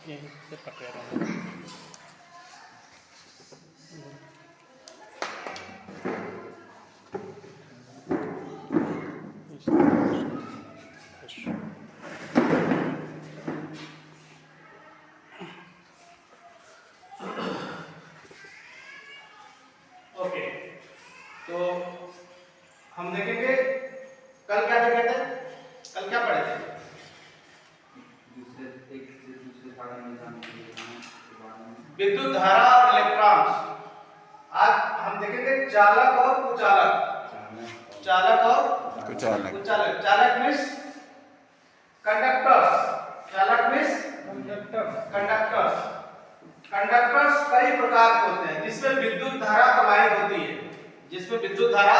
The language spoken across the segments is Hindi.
यहीं से पकड़े रहना। ओके, तो हम देखेंगे कल क्या देखे थे, कल क्या पढ़े थे? विद्युत धारा और इलेक्ट्रॉन्स। आज हम देखेंगे चालक और कुचालक। चालक और कुचालक। कुचालक। चालक मीन्स कंडक्टर्स। चालक मीन्स कंडक्टर्स। कंडक्टर्स कई प्रकार के होते हैं जिसमें विद्युत धारा प्रवाहित होती है। जिसमें विद्युत धारा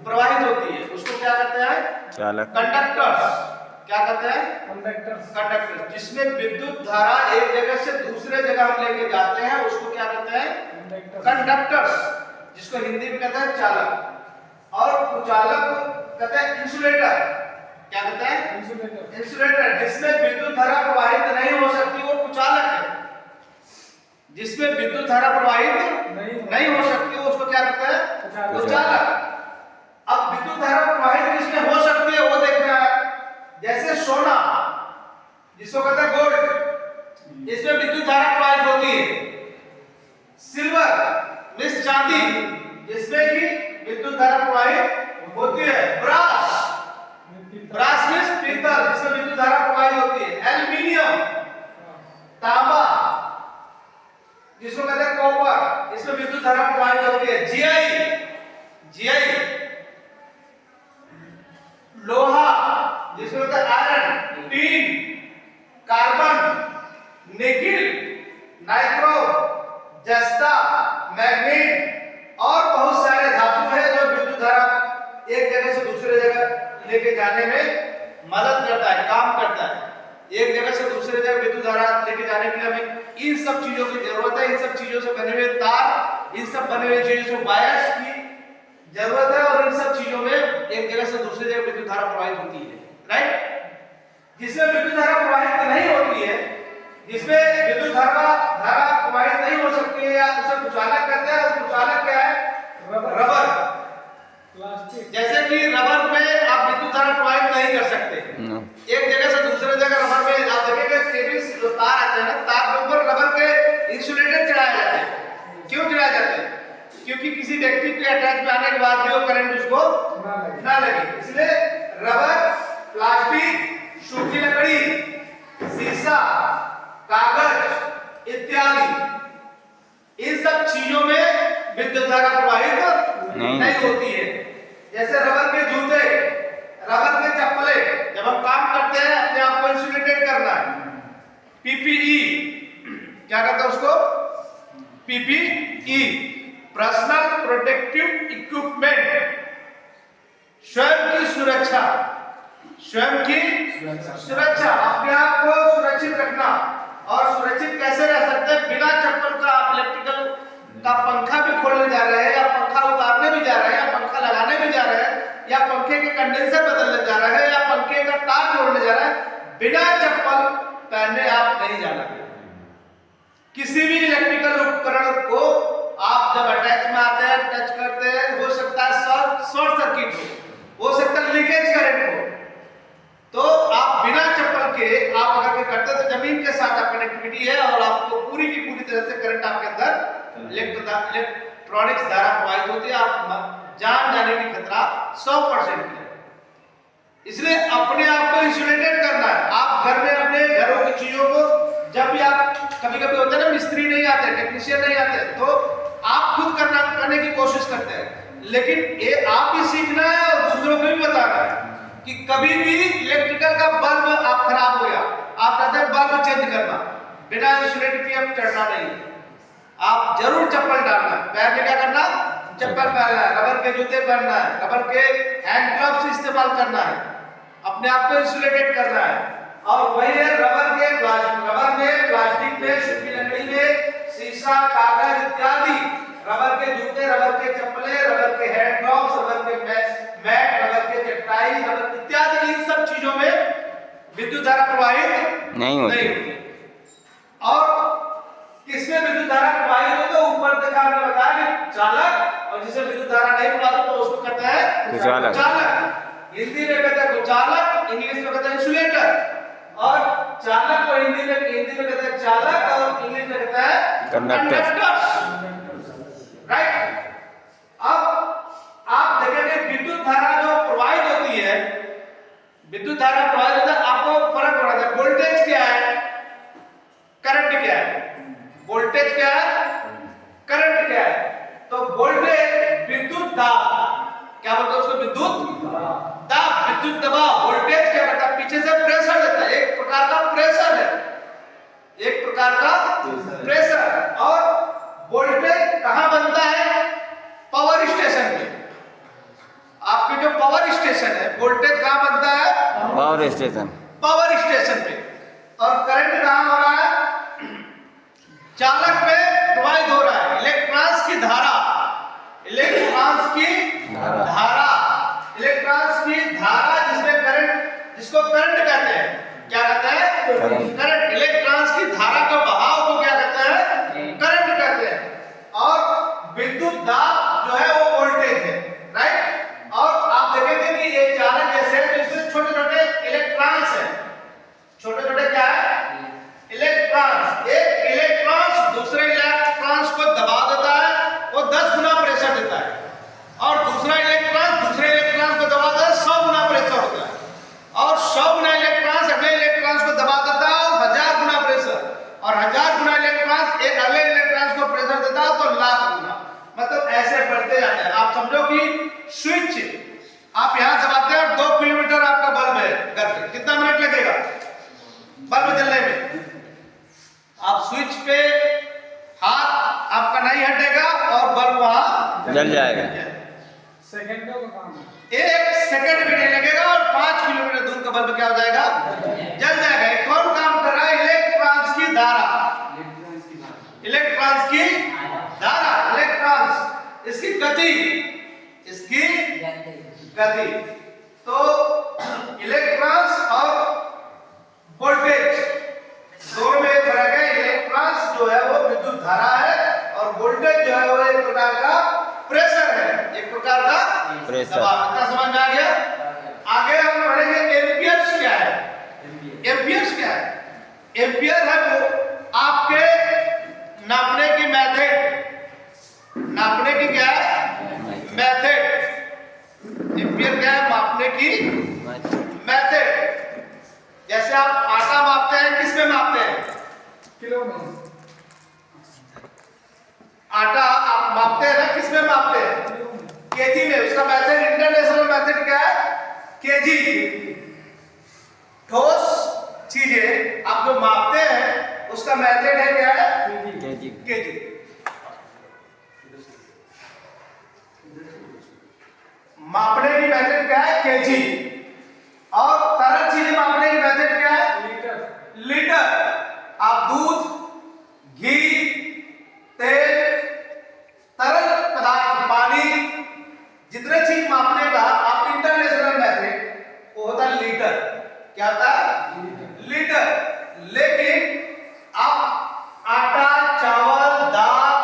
प्रवाहित होती है उसको क्या कहते हैं? चालक। कंडक्टर्स। क्या कहते हैं? कंडक्टर्स। कंडक्टर्स। जिसमें विद्युत धारा एक जगह से दूसरे जगह हम लेके जाते हैं उसको क्या कहते हैं? कंडक्टर्स, जिसको हिंदी में कहते हैं चालक। और कुचालक कहते हैं इंसुलेटर। क्या कहते हैं? इंसुलेटर। जिसमें विद्युत धारा प्रवाहित नहीं हो सकती वो कुचालक है। जिसमें विद्युत धारा प्रवाहित नहीं हो सकती उसको क्या कहते हैं? कुचालक। अब विद्युत धारा प्रवाहित किसमें हो सकती है वो देखना है। जैसे सोना, जिसको कहते हैं गोल्ड, इसमें विद्युत धारा प्रवाहित होती है। सिल्वर मीन्स चांदी, जिसमें की विद्युत धारा प्रवाहित होती है। ब्रास, ब्रास मीन्स पीतल, जिसमें विद्युत धारा प्रवाहित होती है। एल्युमिनियम, तांबा, जिसको कहते हैं कॉपर, इसमें विद्युत धारा प्रवाहित होती है। जीआई लोहा, जिसको कहते हैं iron. Tin, carbon, nickel, nitro, जस्ता, मैग्नीट और बहुत सारे धातु हैं जो विद्युत धारा एक जगह से दूसरे जगह लेके जाने में मदद करता है, काम करता है। एक जगह से दूसरे जगह विद्युत धारा लेके जाने के लिए हमें इन सब चीजों की जरूरत है। इन सब चीजों से बने हुए तार, इन सब बने हुए चीजों से वायर्स की जरूरत है और इन सब चीजों में एक जगह से दूसरी जगह विद्युत धारा प्रवाहित होती है। राइट? जिसमें विद्युत धारा प्रवाहित नहीं होती है, जिसमें विद्युत धारा प्रवाहित नहीं हो सकती है या उसे कुचालक कहते हैं। और कुचालक क्या है? रबर। प्लास्टिक। जैसे कि रबर में आप विद्युत धारा प्रवाहित नहीं कर सकते। एक जगह से दूसरे जगह रबर में आप देखेंगे केबल्स जो तार आते हैं ना, तार के ऊपर रबर के इंसुलेटर चढ़ाए जाते हैं। क्यों चढ़ाए जाते हैं? क्योंकि किसी व्यक्ति के अटैच में आने के बाद भी वो करंट उसको ना लगे। इसलिए रबर, प्लास्टिक, सूखी लकड़ी, शीशा, कागज इत्यादि इन सब चीजों में विद्युत धारा प्रवाहित नहीं होती है। जैसे रबर के जूते, रबर के चप्पले, जब हम काम करते हैं अपने आप को इंसुलेटेड करना है। पीपीई, क्या कहते हैं उसको? PPE, personal protective equipment. स्वयं की सुरक्षा, स्वयं की सुरक्षा, अपने आप को सुरक्षित रखना। और सुरक्षित कैसे रह सकते हैं? बिना चप्पल का आप इलेक्ट्रिकल का पंखा भी खोलने जा रहे हैं या पंखा उतारने भी जा रहे हैं या पंखा लगाने भी जा रहे हैं या पंखे के कंडेंसर बदलने जा रहे हैं या पंखे का तार जोड़ने जा रहे हैं, बिना चप्पल पहने आप नहीं जाना। किसी भी इलेक्ट्रिकल उपकरण को आप जब अटैच में आते हैं, टच करते हैं, हो सकता है शॉर्ट सर्किट हो सकता है लीकेज करंट हो, तो आप बिना चप्पल के आप अगर करते हैं तो जमीन के साथ आप कनेक्टिविटी है और आपको पूरी की पूरी तरह से करंट आपके अंदर इलेक्ट्रॉनिक्स धारा प्रवाहित होती है। आप जान जाने की खतरा 100% है। इसलिए अपने आप को इंसुलेटेड करना है। आप घर में अपने घरों की चीजों को, जब भी आप कभी-कभी होता है ना मिस्त्री नहीं आते, टेक्नीशियन नहीं आते, तो आप खुद करने की कोशिश करते हैं। लेकिन ये आप भी सीखना है और दूसरों को भी बताना है कि कभी भी इलेक्ट्रिकल का बल्ब आप खराब हो गया, आप कहते हैं बल्ब चेंज करना, बिना इंसुलेट किए आप चढ़ना नहीं। आप जरूर चप्पल डालना है। पैर में क्या करना? चप्पल पहनना है, रबर के जूते पहनना है, रबर के हैंड ग्लव्स इस्तेमाल करना है, अपने आप को इंसुलेटेड करना है। और वही है रबर में, प्लास्टिक में, सूखी लकड़ी में, शीशा, कागज इत्यादि, रबर के जूते, रबर के चप्पलें, रबर के हैंड ग्लव्स, रबर के मैट, रबर के चटाई, रबर इत्यादि इन सब चीजों में विद्युत धारा प्रवाहित नहीं होती। और किसमें विद्युत धारा प्रवाहित हो तो ऊपर देखा हमने बताया कि चालक, और जिसे विद्युत धारा नहीं प्रवाहित तो उसको कहते हैं कुचालक। हिंदी में कहते हैं कुचालक, इंग्लिश में कहते हैं इंसुलेटर। और चालक को हिंदी में कहते हैं चालक और इंग्लिश में कहते हैं कंडक्टर। राइट। अब आप देखेंगे विद्युत धारा जो प्रवाहित होती है, विद्युत धारा प्रवाहित होता है, आपको फर्क पड़ता है वोल्टेज क्या है, करंट क्या है। वोल्टेज क्या है, करंट क्या है। तो वोल्टेज विद्युत दाब, क्या बोलते हैं उसको, विद्युत दाब, विद्युत दबाव। वोल्टेज क्या करता है, पीछे से प्रेशर देता है, एक प्रकार का प्रेशर है, एक प्रकार का प्रेशर। और वोल्टेज कहां बनता है, पावर स्टेशन पे। आपके जो पावर स्टेशन है, वोल्टेज कहां बनता है, पावर स्टेशन। पावर स्टेशन पे। और करंट कहां हो रहा है, चालक में प्रवाहित हो रहा है, इलेक्ट्रॉन्स की धारा, इलेक्ट्रॉन्स की धारा, इलेक्ट्रॉन्स की धारा जिसमें करंट, जिसको करंट कहते हैं, क्या कहते हैं, करंट। इलेक्ट्रॉन्स की धारा का बहाव को क्या कहते हैं, करंट कहते हैं। और विद्युत दाब जो है वो वोल्टेज है, राइट। और आप देखेंगे कि ये चालक जैसे है तो इसमें छोटे छोटे इलेक्ट्रॉन्स हैं, छोटे छोटे क्या है, इलेक्ट्रॉन्स। एक इलेक्ट्रॉन्स दूसरे इलेक्ट्रॉन्स को दबा देता है, वो 10 गुना प्रेशर देता है। और दूसरा इलेक्ट्रॉन दूसरे इलेक्ट्रॉन को दबा देता है, 100 गुना प्रेशर होता है। और 100 गुना इलेक्ट्रॉन्स अगले इलेक्ट्रॉन्स को दबा देता है, 1000 गुना प्रेशर। और 1000 गुना इलेक्ट्रॉन्स एक अगले इलेक्ट्रॉन्स को प्रेशर देता है, तो लाख गुना। मतलब ऐसे बढ़ते जाते हैं। आप समझो कि स्विच आप यहां दबाते हैं, 2 किलोमीटर आपका बल्ब है घर पे, कितना मिनट लगेगा बल्ब जलने में। आप स्विच पे हाथ आपका नहीं हटेगा और बल्ब वहां जल जाएगा। सेकंडों का काम है। 1 सेकंड भी नहीं लगेगा और 5 किलोमीटर दूर का बल्ब क्या हो जाएगा, जल जाएगा। ये कौन काम कर रहा है, इलेक्ट्रॉन्स की धारा, इलेक्ट्रॉन्स की धारा, इलेक्ट्रॉन्स, इसकी गति, इसकी गति। तो इलेक्ट्रॉन्स और वोल्टेज दोनों में फर्क है। इलेक्ट्रॉन्स जो है वो विद्युत धारा है और वोल्टेज जो है वो एक प्रकार का प्रेशर है, एक प्रकार का प्रेशर। दबाव। इतना समझ में आ गया। आगे हम पढ़ेंगे एम्पियर्स क्या है। एम्पियर्स क्या है, एम्पियर है वो आपके नापने की मेथड, नापने की क्या है, मेथड। एम्पियर क्या है, मापने की मेथड। जैसे आप आटा मापते हैं, किस में मापते हैं, किलो में। आटा आप मापते हैं ना, किस में मापते हैं, केजी में। उसका मेथड, इंटरनेशनल मेथड क्या है, केजी। ठोस चीजें आप जो मापते हैं उसका मेथड है क्या है, केजी। केजी। मापने की मेथड क्या है, केजी। और तरल चीजें मापने की मेथड क्या है, लीटर। लीटर। आप दूध, घी, तेल, तरल पदार्थ, पानी, जितने चीज मापने का आप इंटरनेशनल मेथड वो होता है लीटर। क्या होता है, लीटर। लेकिन आप आटा, चावल, दाल,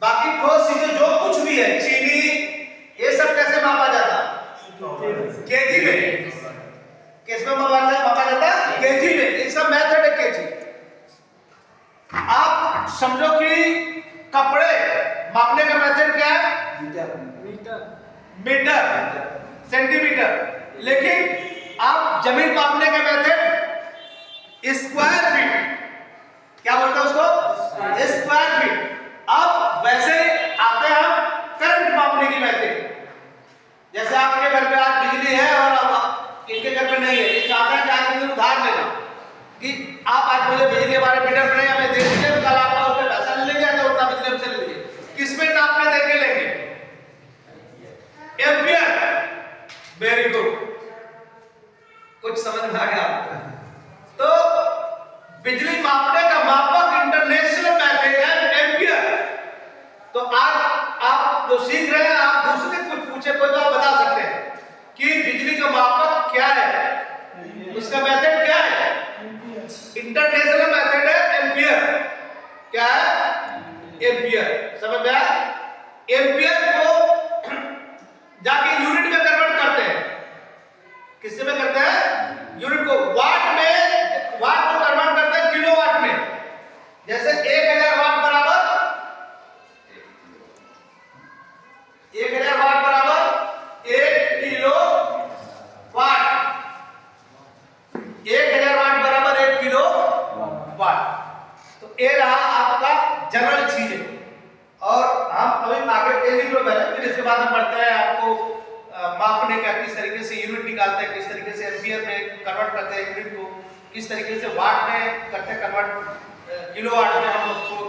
बाकी ठोस चीजें जो कुछ भी है, चीनी, ये सब कैसे मापा जाता है, केजी में। किस में मापा जाता है, केजी में। इसका मेथड है केजी। आप समझो कि कपड़े मापने का मेथड क्या है, मीटर। Metre, centimetre. लेकिन आप जमीन मापने का मेथड स्क्वायर फीट, क्या बोलते हैं उसको, स्क्वायर फीट। अब वैसे आते हैं हम करंट मापने की मेथड। जैसे आपके घर पे आज बिजली है और अब इनके घर पे नहीं है, ये चाहते हैं कि आज मुझे उधार लेना, कि आप आज मुझे बिजली हमारे मीटर पर हमें दे दीजिए, कल आपका उस पे पैसा ले लीजिए तो उतना बिजली हमसे ले लीजिए। किस में नाप के देके लेंगे, एम्पियर। वेरी गुड, कुछ समझ में आ गया आपको। तो बिजली मापने का मापक इंटरनेशनल मेथड है एम्पियर। एम्पियर। समझ में आया? एम्पियर को जाके यूनिट में कन्वर्ट करते हैं। किससे में करते हैं? यूनिट को। वाट में, वाट को कन्वर्ट करते हैं किलोवाट में। जैसे 1000 वाट बराबर 1000 वाट बराबर 1 किलो वाट। 1000 वाट बराबर 1 किलो वाट। तो ये रहा आपका जनरल चीज। और हम अभी आगे लिख लो पहले, फिर इसके बाद हम पढ़ते हैं आपको मापने का, किस तरीके से यूनिट निकालते हैं, किस तरीके से एम्पियर में कन्वर्ट करते हैं यूनिट को, किस तरीके से वाट में करते हैं कन्वर्ट, किलोवाट में हम लोग को